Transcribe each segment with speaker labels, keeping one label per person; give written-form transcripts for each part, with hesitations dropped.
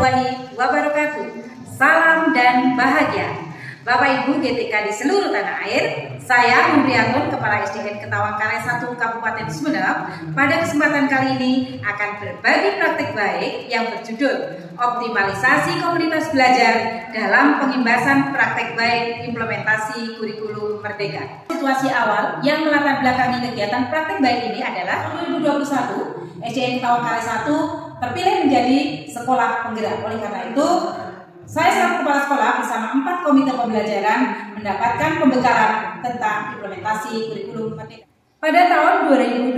Speaker 1: warahmatullahi wabarakatuh. Salam dan bahagia. Bapak Ibu GTK di seluruh tanah air, saya Mumriatun, Kepala SDN Ketawangkarai 1 Kabupaten Sumeneb. Pada kesempatan kali ini akan berbagi praktik baik yang berjudul Optimalisasi Komunitas Belajar dalam Pengimbasan Praktek Baik Implementasi Kurikulum Merdeka. Situasi awal yang melatar belakangi kegiatan praktek baik ini adalah 2021 SDN Ketawangkarai 1 terpilih menjadi sekolah penggerak. Oleh karena itu, saya selaku kepala sekolah bersama 4 komite pembelajaran mendapatkan pembekalan tentang implementasi kurikulum merdeka. Pada tahun 2022,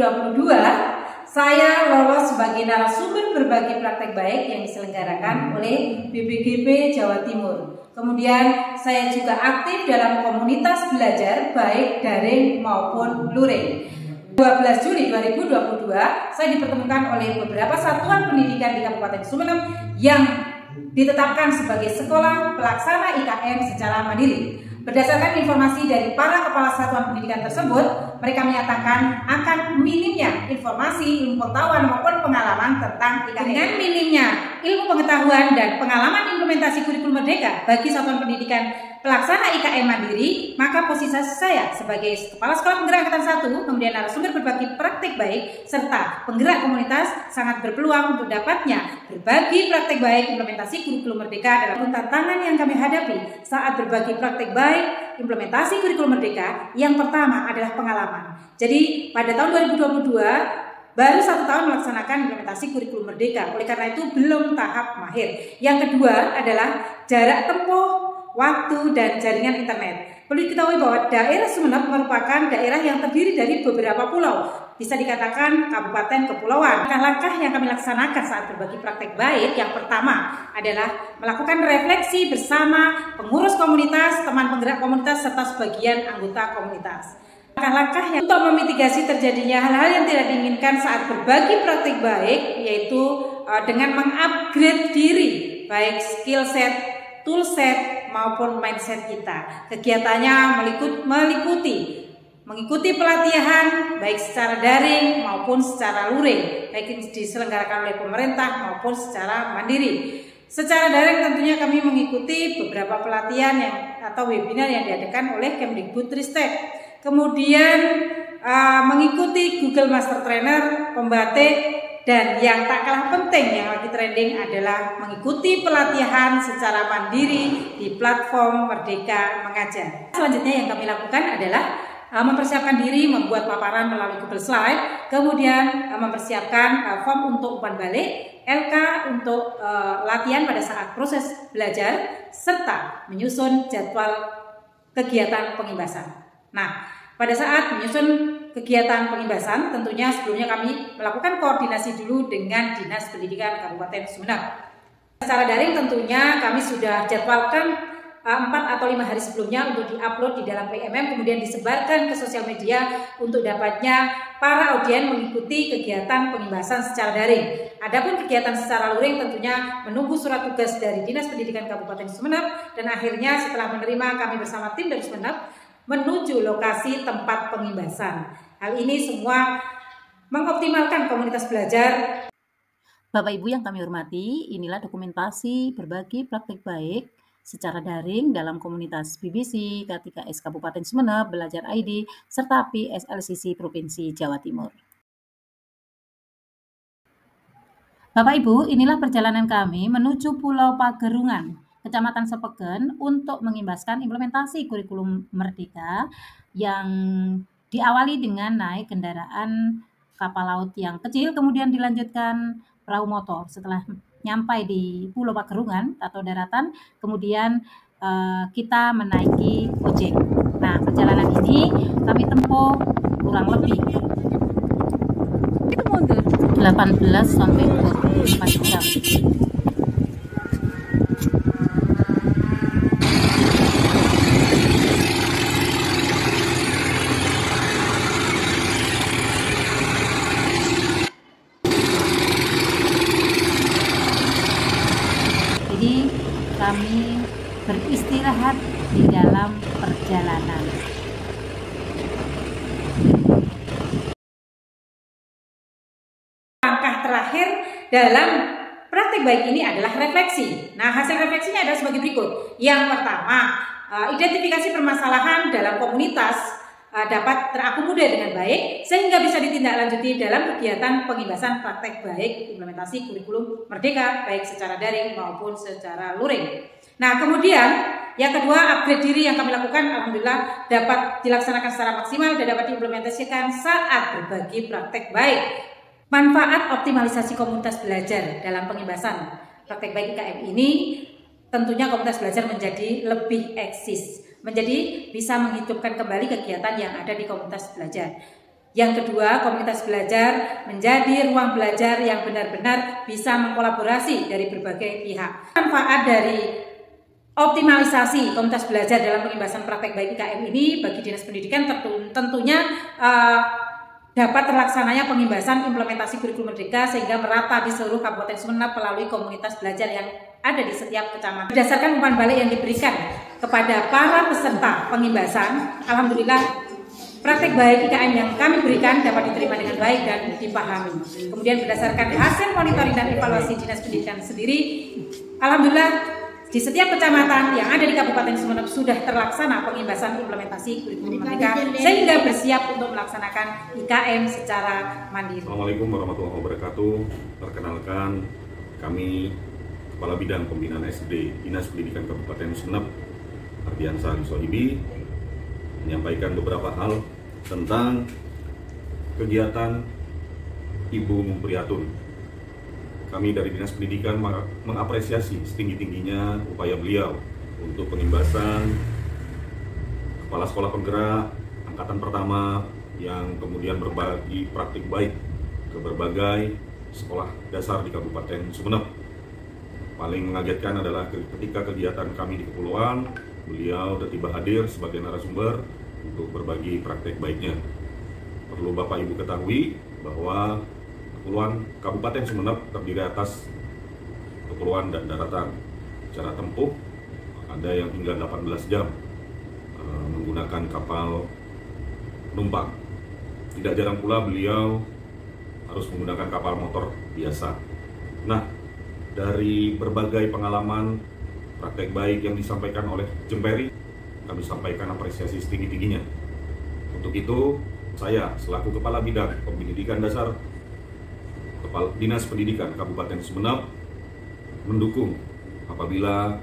Speaker 1: saya lolos sebagai narasumber berbagi praktek baik yang diselenggarakan oleh BPGP Jawa Timur. Kemudian saya juga aktif dalam komunitas belajar baik daring maupun luring. 12 Juli 2022, saya dipertemukan oleh beberapa satuan pendidikan di Kabupaten Sumeneb yang ditetapkan sebagai sekolah pelaksana IKM secara mandiri. Berdasarkan informasi dari para kepala satuan pendidikan tersebut, mereka menyatakan akan minimnya informasi, ilmu pengetahuan maupun pengalaman tentang IKM. Dengan minimnya ilmu pengetahuan dan pengalaman implementasi kurikulum merdeka bagi satuan pendidikan pelaksana IKM mandiri, maka posisi saya sebagai kepala sekolah penggerak angkatan 1, kemudian narasumber berbagi praktik baik serta penggerak komunitas sangat berpeluang untuk dapatnya berbagi praktik baik implementasi kurikulum merdeka dalam tantangan yang kami hadapi saat berbagi praktik baik implementasi kurikulum merdeka. Yang pertama adalah pengalaman. Jadi pada tahun 2022 baru 1 tahun melaksanakan implementasi kurikulum merdeka. Oleh karena itu belum tahap mahir. Yang kedua adalah jarak tempuh, waktu, dan jaringan internet. Perlu diketahui bahwa daerah Sumeneb merupakan daerah yang terdiri dari beberapa pulau. Bisa dikatakan kabupaten kepulauan. Langkah-langkah yang kami laksanakan saat berbagi praktek baik, yang pertama adalah melakukan refleksi bersama pengurus komunitas, teman penggerak komunitas, serta sebagian anggota komunitas. Langkah-langkah yang untuk memitigasi terjadinya hal-hal yang tidak diinginkan saat berbagi praktek baik, yaitu dengan mengupgrade diri, baik skill set, tool set, maupun mindset kita. Kegiatannya mengikuti pelatihan baik secara daring maupun secara luring, baik diselenggarakan oleh pemerintah maupun secara mandiri. Secara daring tentunya kami mengikuti beberapa pelatihan atau webinar yang diadakan oleh Kemdikbudristek. Kemudian mengikuti Google Master Trainer, pembatik, dan yang tak kalah penting yang lagi trending adalah mengikuti pelatihan secara mandiri di platform Merdeka Mengajar. Selanjutnya yang kami lakukan adalah mempersiapkan diri, membuat paparan melalui Google Slide, kemudian mempersiapkan form untuk umpan balik, LK untuk latihan pada saat proses belajar, serta menyusun jadwal kegiatan pengimbasan. Nah, pada saat menyusun kegiatan pengimbasan, tentunya sebelumnya kami melakukan koordinasi dulu dengan Dinas Pendidikan Kabupaten Sumeneb. Secara daring tentunya kami sudah jadwalkan 4 atau 5 hari sebelumnya untuk diupload di dalam PMM, kemudian disebarkan ke sosial media untuk dapatnya para audien mengikuti kegiatan pengimbasan secara daring. Adapun kegiatan secara luring tentunya menunggu surat tugas dari Dinas Pendidikan Kabupaten Sumeneb, dan akhirnya setelah menerima, kami bersama tim dari Sumeneb menuju lokasi tempat pengimbasan. Hal ini semua mengoptimalkan komunitas belajar.
Speaker 2: Bapak Ibu yang kami hormati, inilah dokumentasi berbagi praktik baik secara daring dalam komunitas BBC, K3S Kabupaten Sumeneb, Belajar ID, serta PSLCC Provinsi Jawa Timur. Bapak Ibu, inilah perjalanan kami menuju Pulau Pagerungan, Kecamatan Sepegen, untuk mengimbaskan implementasi kurikulum merdeka yang diawali dengan naik kendaraan kapal laut yang kecil, kemudian dilanjutkan perahu motor. Setelah nyampai di Pulau Pagerungan atau daratan, kemudian kita menaiki ojek. Nah, perjalanan ini kami tempuh kurang lebih 18 sampai 24 jam. Kami beristirahat di dalam perjalanan.
Speaker 1: Langkah terakhir dalam praktek baik ini adalah refleksi. Nah, hasil refleksinya adalah sebagai berikut. Yang pertama, identifikasi permasalahan dalam komunitas dapat terakomodir dengan baik sehingga bisa ditindaklanjuti dalam kegiatan pengimbasan praktek baik implementasi kurikulum Merdeka baik secara daring maupun secara luring. Nah, kemudian yang kedua, upgrade diri yang kami lakukan alhamdulillah dapat dilaksanakan secara maksimal dan dapat diimplementasikan saat berbagi praktek baik. Manfaat optimalisasi komunitas belajar dalam pengimbasan praktek baik IKM ini tentunya komunitas belajar menjadi lebih eksis, menjadi bisa menghidupkan kembali kegiatan yang ada di komunitas belajar. Yang kedua, komunitas belajar menjadi ruang belajar yang benar-benar bisa mengkolaborasi dari berbagai pihak. Manfaat dari optimalisasi komunitas belajar dalam pengimbasan praktek baik IKM ini bagi Dinas Pendidikan tentunya dapat terlaksananya pengimbasan implementasi kurikulum Merdeka sehingga merata di seluruh Kabupaten Sumeneb melalui komunitas belajar yang ada di setiap kecamatan. Berdasarkan umpan balik yang diberikan kepada para peserta pengimbasan, alhamdulillah praktek baik IKM yang kami berikan dapat diterima dengan baik dan dipahami. Kemudian berdasarkan hasil monitoring dan evaluasi Dinas Pendidikan sendiri, alhamdulillah di setiap kecamatan yang ada di Kabupaten Sumeneb sudah terlaksana pengimbasan implementasi kurikulum Merdeka sehingga bersiap untuk melaksanakan IKM secara mandiri.
Speaker 3: Assalamualaikum warahmatullahi wabarakatuh. Perkenalkan, kami Kepala Bidang Pembinaan SD Dinas Pendidikan Kabupaten Sumeneb, Ardiansah Sohibi, menyampaikan beberapa hal tentang kegiatan Ibu Mumpriyatun. Kami dari Dinas Pendidikan mengapresiasi setinggi-tingginya upaya beliau untuk pengimbasan kepala sekolah penggerak angkatan pertama yang kemudian berbagi praktik baik ke berbagai sekolah dasar di Kabupaten Sumeneb. Paling mengagetkan adalah ketika kegiatan kami di Kepulauan, beliau tiba hadir sebagai narasumber untuk berbagi praktek baiknya. Perlu Bapak Ibu ketahui bahwa Kepulauan Kabupaten Sumeneb terdiri atas kepulauan dan daratan. Secara tempuh ada yang hingga 18 jam menggunakan kapal penumpang. Tidak jarang pula beliau harus menggunakan kapal motor biasa. Nah, dari berbagai pengalaman praktek baik yang disampaikan oleh Jemperi, kami sampaikan apresiasi setinggi-tingginya. Untuk itu, saya selaku Kepala Bidang Pendidikan Dasar Dinas Pendidikan Kabupaten Sumeneb mendukung apabila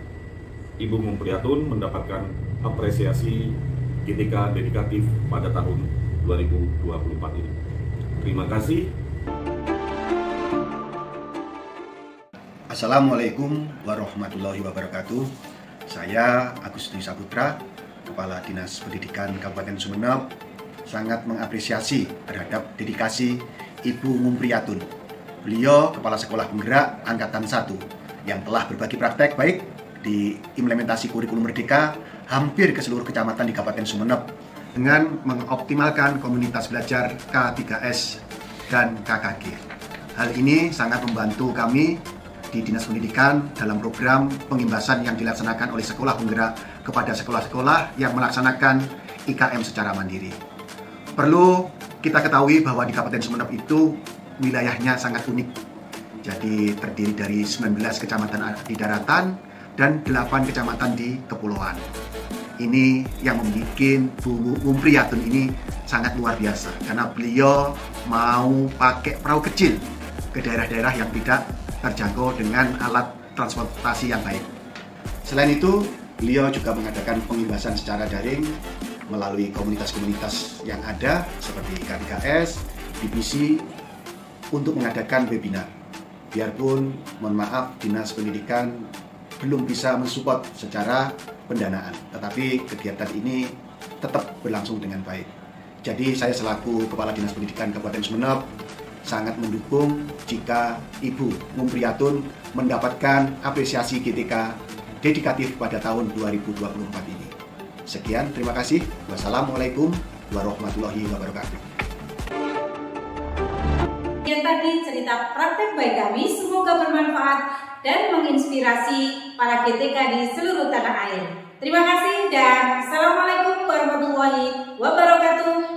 Speaker 3: Ibu Mumpriyatun mendapatkan apresiasi GTK dedikatif pada tahun 2024 ini. Terima kasih.
Speaker 4: Assalamualaikum warahmatullahi wabarakatuh. Saya Agus Dwi Saputra, Kepala Dinas Pendidikan Kabupaten Sumeneb, sangat mengapresiasi terhadap dedikasi Ibu Mumpriyatun. Beliau Kepala Sekolah Penggerak Angkatan 1 yang telah berbagi praktek baik di implementasi kurikulum Merdeka hampir ke seluruh kecamatan di Kabupaten Sumeneb dengan mengoptimalkan komunitas belajar K3S dan KKG. Hal ini sangat membantu kami di Dinas Pendidikan dalam program pengimbasan yang dilaksanakan oleh Sekolah Penggerak kepada sekolah-sekolah yang melaksanakan IKM secara mandiri. Perlu kita ketahui bahwa di Kabupaten Sumeneb itu wilayahnya sangat unik. Jadi terdiri dari 19 kecamatan di daratan dan 8 kecamatan di kepulauan. Ini yang membuat Bu Mumpriyatun ini sangat luar biasa karena beliau mau pakai perahu kecil ke daerah-daerah yang tidak terjangkau dengan alat transportasi yang baik. Selain itu, beliau juga mengadakan pengimbasan secara daring melalui komunitas-komunitas yang ada seperti K3S, BBC, untuk mengadakan webinar. Biarpun, mohon maaf, Dinas Pendidikan belum bisa mensupport secara pendanaan, tetapi kegiatan ini tetap berlangsung dengan baik. Jadi saya selaku Kepala Dinas Pendidikan Kabupaten Sumeneb sangat mendukung jika Ibu Mumpriyatun mendapatkan apresiasi GTK dedikatif pada tahun 2024 ini. Sekian, terima kasih. Wassalamualaikum warahmatullahi wabarakatuh.
Speaker 1: Yang tadi cerita praktek baik kami semoga bermanfaat dan menginspirasi para GTK di seluruh tanah air. Terima kasih dan Assalamualaikum warahmatullahi wabarakatuh.